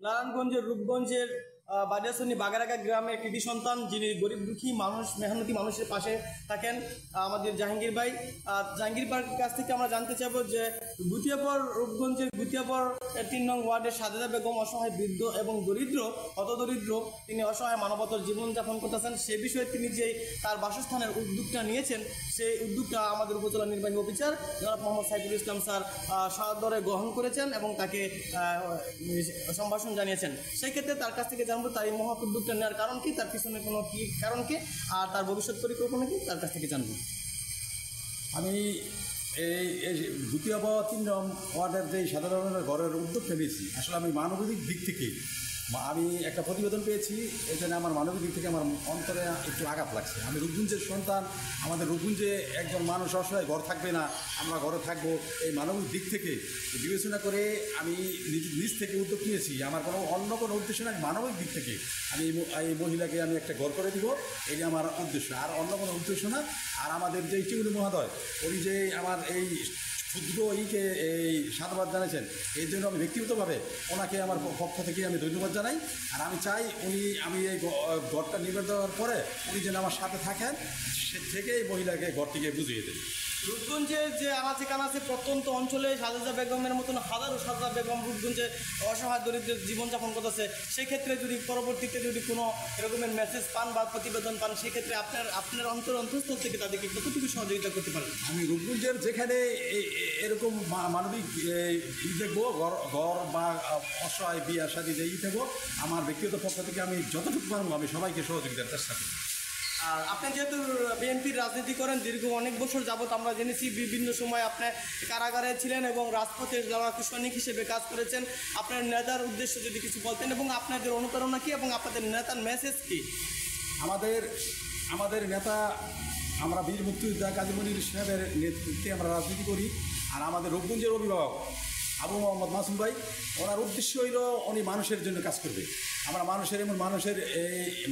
নারায়ণগঞ্জের রূপগঞ্জের বাজারসনি বাগারাকা গ্রামের কৃতি সন্তান, যিনি গরিব দুঃখী মানুষ, মেহনতি মানুষের পাশে থাকেন, আমাদের জাহাঙ্গীর ভাই। জাহাঙ্গীর ভাইয়ের কাছ থেকে আমরা জানতে চাইবো যে গুতিয়াপর, রূপগঞ্জের গুতিয়াপর 3 নং ওয়ার্ডের সাজেদা বেগম অসহায় বৃদ্ধ এবং দরিদ্র, হতদরিদ্র, তিনি অসহায় মানবতার জীবনযাপন করতেছেন। সে বিষয়ে তিনি যে তার বাসস্থানের উদ্যোগটা নিয়েছেন, সেই উদ্যোগটা আমাদের উপজেলা নির্বাহী অফিসার জনাব মোহাম্মদ সাইফুল ইসলাম স্যার সাদরে গ্রহণ করেছেন এবং তাকে সম্ভাষণ জানিয়েছেন। সেই ক্ষেত্রে তার কাছ থেকে জানবো তার এই মহৎ উদ্যোগটা নেওয়ার কারণ কি, তার পিছনে কোনো কি কারণ কি, আর তার ভবিষ্যৎ পরিকল্পনা কি, তার কাছ থেকে জানবো। আমি এই দ্বিতীয় 3 নং ওয়ার্ডের যে সাধারণের ঘরের উদ্যোগটা নিয়েছি, আসলে আমি মানবিক দিক থেকে আমি একটা প্রতিবেদন পেয়েছি। এই জন্য আমার মানবিক দিক থেকে আমার অন্তরে একটু আঘাত লাগছে। আমি রূপগঞ্জের সন্তান, আমাদের রূপগঞ্জে একজন মানুষ অসহায়, ঘর থাকবে না, আমরা ঘরে থাকবো, এই মানবিক দিক থেকে বিবেচনা করে আমি নিজ থেকে উদ্যোগ নিয়েছি। আমার অন্য কোনো উদ্দেশ্য না, মানবিক দিক থেকে আমি এই মহিলাকে আমি একটা ঘর করে দিব, এই আমার উদ্দেশ্য, আর অন্য কোনো উদ্দেশ্য না। আর আমাদের যে টিউনি মহোদয়, উনি যে আমার এই ক্ষুদ্র এই সাধুবাদ জানিয়েছেন, এই জন্য আমি ব্যক্তিগতভাবে ওনাকে আমার পক্ষ থেকে আমি ধন্যবাদ জানাই। আর আমি চাই আমি এই ঘরটা নির্মাণ দেওয়ার পরে উনি যেন আমার সাথে থাকেন, সে থেকে এই মহিলাকে ঘরটিকে বুঝিয়ে দেন। রূপগঞ্জের যে আনাচে কানাচে প্রত্যন্ত অঞ্চলে সাজেদা বেগমের মতন হাজারো সাজেদা বেগম রূপগঞ্জে অসহায় দরিদ্র জীবনযাপন করতেছে। সেক্ষেত্রে যদি পরবর্তীতে যদি কোনো এরকমের মেসেজ পান বা প্রতিবেদন পান, সেক্ষেত্রে আপনার অন্তঃস্থল থেকে তাদেরকে কতটুকু সহযোগিতা করতে পারেন? আমি রূপগঞ্জের যেখানে এরকম মানবিক দেখবো, ঘর বা অসহায় বিয়া শাদী যেই দেবো, আমার ব্যক্তিগত পক্ষ থেকে আমি যতটুকু পারবো আমি সবাইকে সহযোগিতার চেষ্টা করি। আর আপনি যেহেতু বিএনপির রাজনীতি করেন দীর্ঘ অনেক বছর যাবৎ, আমরা জেনেছি বিভিন্ন সময় আপনি কারাগারে ছিলেন এবং রাজপথে যাওয়া সৈনিক হিসেবে কাজ করেছেন। আপনার নেতার উদ্দেশ্য যদি কিছু বলতেন এবং আপনাদের অনুপ্রেরণা কী এবং আপনাদের নেতার মেসেজ কী? আমাদের নেতা, আমরা বীর মুক্তিযোদ্ধা কাজী মনির সাহেবের নেতৃত্বে আমরা রাজনীতি করি। আর আমাদের রূপগঞ্জের অভিভাবক আবু মোহাম্মদ মাসুম ভাই, ওনার উদ্দেশ্য হইল উনি মানুষের জন্য কাজ করবে। আমরা মানুষের এই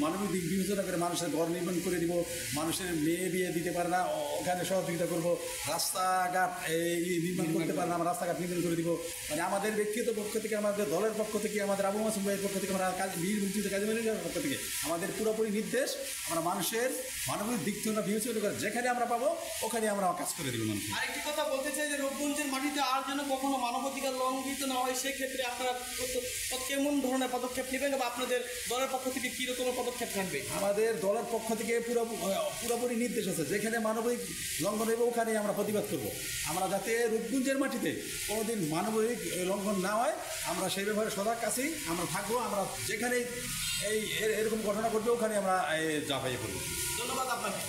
মানবিক দিক বিবেচনা করে মানুষের ঘর নির্মাণ করে দিব, মানুষের মেয়ে বিয়ে দিতে পারে না, ওখানে সহযোগিতা করব। রাস্তাঘাট এই নির্মাণ করতে পারে না, আমরা রাস্তাঘাট নির্মাণ করে দিব। মানে আমাদের ব্যক্তিগত পক্ষ থেকে, আমাদের দলের পক্ষ থেকে, আমাদের আবু মাসুম ভাইয়ের পক্ষ থেকে, আমরা বীর মুক্তিযোদ্ধা কাজী মনিরের পক্ষ থেকে আমাদের পুরোপুরি নির্দেশ, আমরা মানুষের মানবিক দিক থেকে বিবেচনা করে যেখানে আমরা পাবো ওখানে আমরা কাজ করে দিব। মানুষ আরেকটি কথা বলতে চাই যে রূপগঞ্জের মাটিতে আর যেন কখনো মানবাধিকার লঙ্ঘিত না হয়, সেক্ষেত্রে আপনারা কেমন ধরনের পদক্ষেপ নেবেন বা আপনাদের দলের পক্ষ থেকে কী রকমের পদক্ষেপ থাকবে? আমাদের দলের পক্ষ থেকে পুরোপুরি নির্দেশ আছে, যেখানে মানবিক লঙ্ঘন হবে ওখানে আমরা প্রতিবাদ করব। আমরা যাতে রূপগঞ্জের মাটিতে কোনোদিন মানবিক লঙ্ঘন না হয়, আমরা সেই ব্যাপারে সজাগ কাছেই আমরা থাকবো। আমরা যেখানে এরকম ঘটনা ঘটবে ওখানে আমরা ঝাঁপাইয়ে পড়ব। ধন্যবাদ আপনাকে।